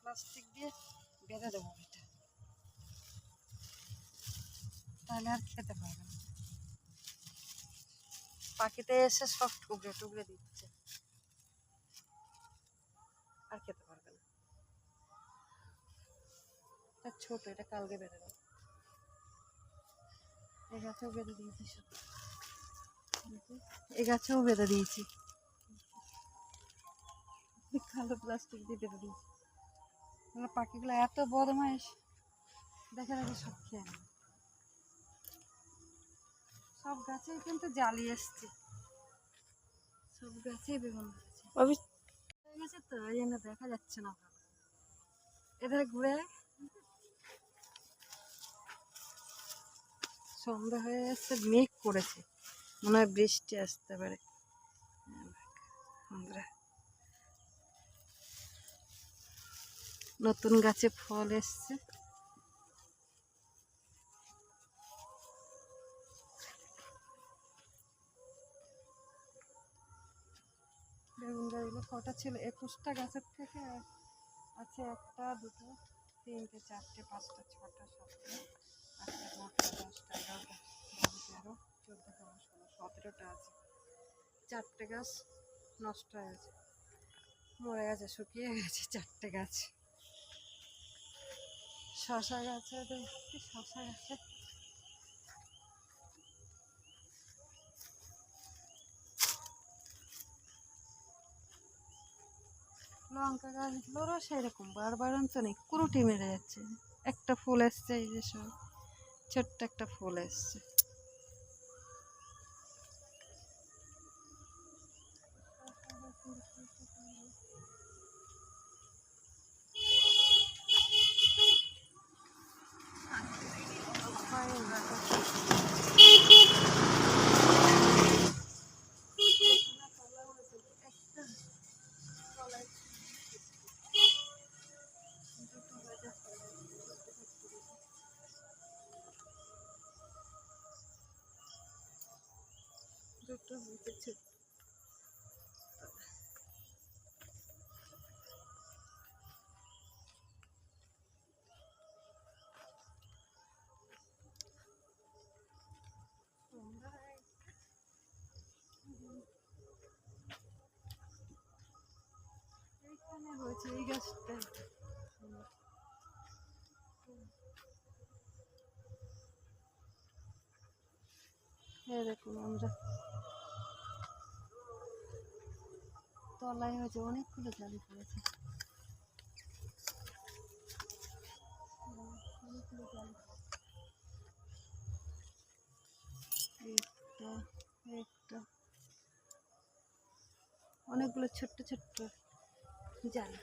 Plastic দিয়ে বেঁধে দেবো এটা, তাহলে আর খেতে পারবে না। পাখিতে এসে সব টুকরে টুকরে দিচ্ছে, আর খেতে পারবে না। এটা ছোট, এটা কালকে বেঁধে দেবো। এই গাছেও বেঁধে দিয়েছি সব, এই গাছেও বেঁধে দিয়েছি, কালো প্লাস্টিক দিয়ে বেঁধে দিয়েছি। পাখিগুলো এত বদমাইশ, দেখে দেখে সব খেয়ে নেয়। সব গাছেই কিন্তু জালি এসছে, সব গাছেই বেগুন গেছে তো, এই জন্য দেখা যাচ্ছে না ভালো। এদের ঘুরে সন্ধ্যা হয়ে যাচ্ছে, মেঘ করেছে, মনে হয় বৃষ্টি আসতে পারে। নতুন গাছে ফল এসছে, বেগুন গাছগুলো কটা ছিল, 21টা গাছের থেকে আছে 1টা 2টো 3টে 4টে 5টা 6টা 7টা 8টা 9টা 10টা 11টা 12 13 14 15 16 17টা আছে। 4টে গাছ নষ্ট হয়ে গেছে, মরে গেছে, শুকিয়ে গেছে 4টে গাছ। শশা গাছে দেখছি, শশা গাছে লঙ্কা গাছগুলোরও সেরকম বারবার তো নেই, কুরুটি মেরে যাচ্ছে। একটা ফুল এসছে, এই যে সব ছোট্ট একটা ফুল এসছে। দুটো হয়েছে, এইখানে হয়েছে এই গাছটা। এই দেখুন আমরা তলায় হয়েছে, অনেকগুলো জালি পড়েছে, অনেকগুলো জালি। একটা অনেকগুলো ছোট্ট ছোট্ট জালি।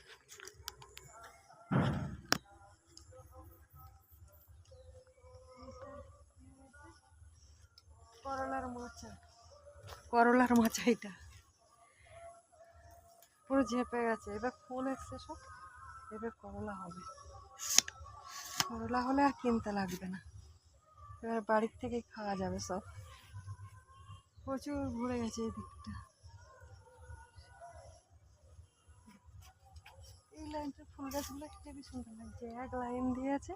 করলার মাচা এটা পুরো ঝেপে গেছে, এবার ফুল এসছে সব, এবার করলা হবে। করলা হলে আর কিনতে লাগবে না, এবার বাড়ির থেকেই খাওয়া যাবে সব। প্রচুর ভরে গেছে এই দিকটা, এই লাইনটা ফুল গাছগুলো খুবই সুন্দর লাগছে, এক লাইন দিয়েছে।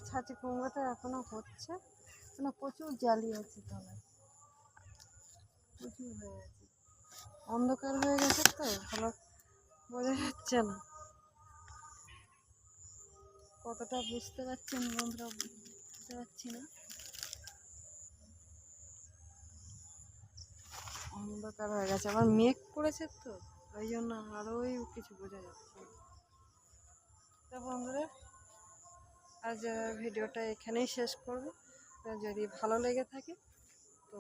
ছাঁচি কুমড়োটা এখনো হচ্ছে, প্রচুর জালি আছে তলায়, প্রচুর হয়ে গেছে, অন্ধকার হয়ে গেছে তো ভালো বোঝা যাচ্ছে না। কতটা বুঝতে পারছি বন্ধুরা, বুঝতে পারছি না, অন্ধকার হয়ে গেছে, আবার মেঘ করেছে তো ওই জন্য আরোই কিছু বোঝা যাচ্ছে না। তো বন্ধুরা আজ ভিডিওটা এখানেই শেষ করব। যদি ভালো লেগে থাকে তো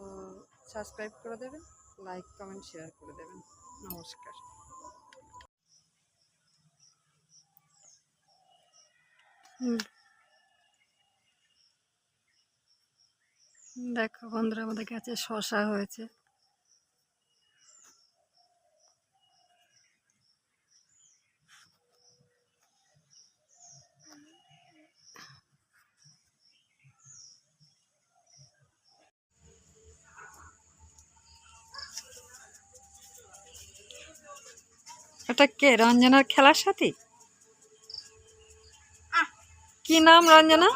সাবস্ক্রাইব করে দেবেন, লাইক কমেন্ট শেয়ার করে দেবেন। নমস্কার। দেখো বন্ধুরা, আমাদের কাছে শশা হয়েছে, ওটা কে? রঞ্জনার খেলার সাথী? কি নাম রঞ্জনা?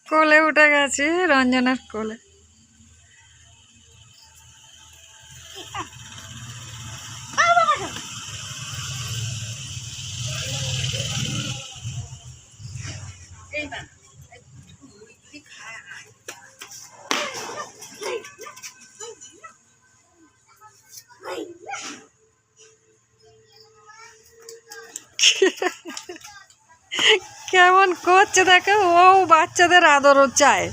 কোলে উঠে গেছে রঞ্জনার কোলে। কেমন করছে দেখো, ও বাচ্চাদের আদরও চায়।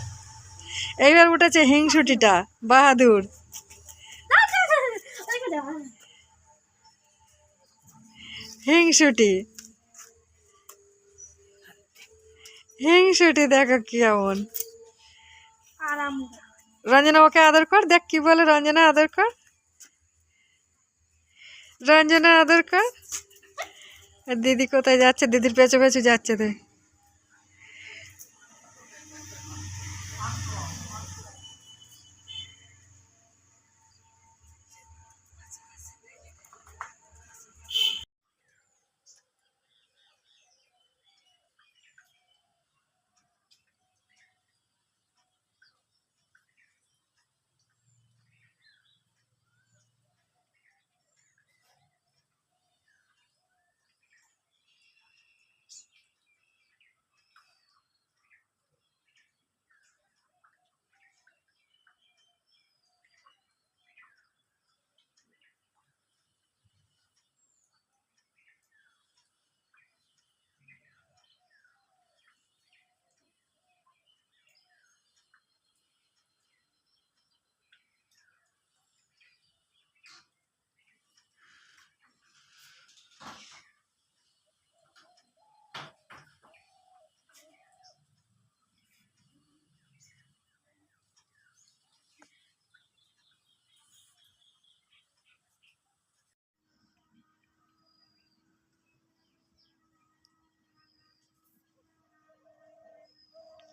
এইবার উঠেছে হিংসুটিটা, বাহাদুর। হিংসুটি, হিংসুটি দেখো কেমন। রঞ্জনা ওকে আদর কর, দেখ কি বলে রঞ্জনা, আদর কর, রঞ্জনা আদর কর। দিদি কোথায় যাচ্ছে? দিদির পেছু পেছু যাচ্ছে তো।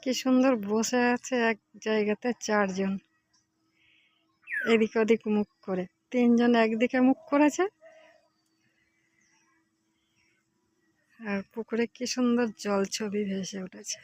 কি সুন্দর বসে আছে এক জায়গাতে চারজন, এদিক ওদিক মুখ করে। তিনজন একদিকে মুখ করেছে, আর পুকুরে কি সুন্দর জল ছবি ভেসে উঠেছে।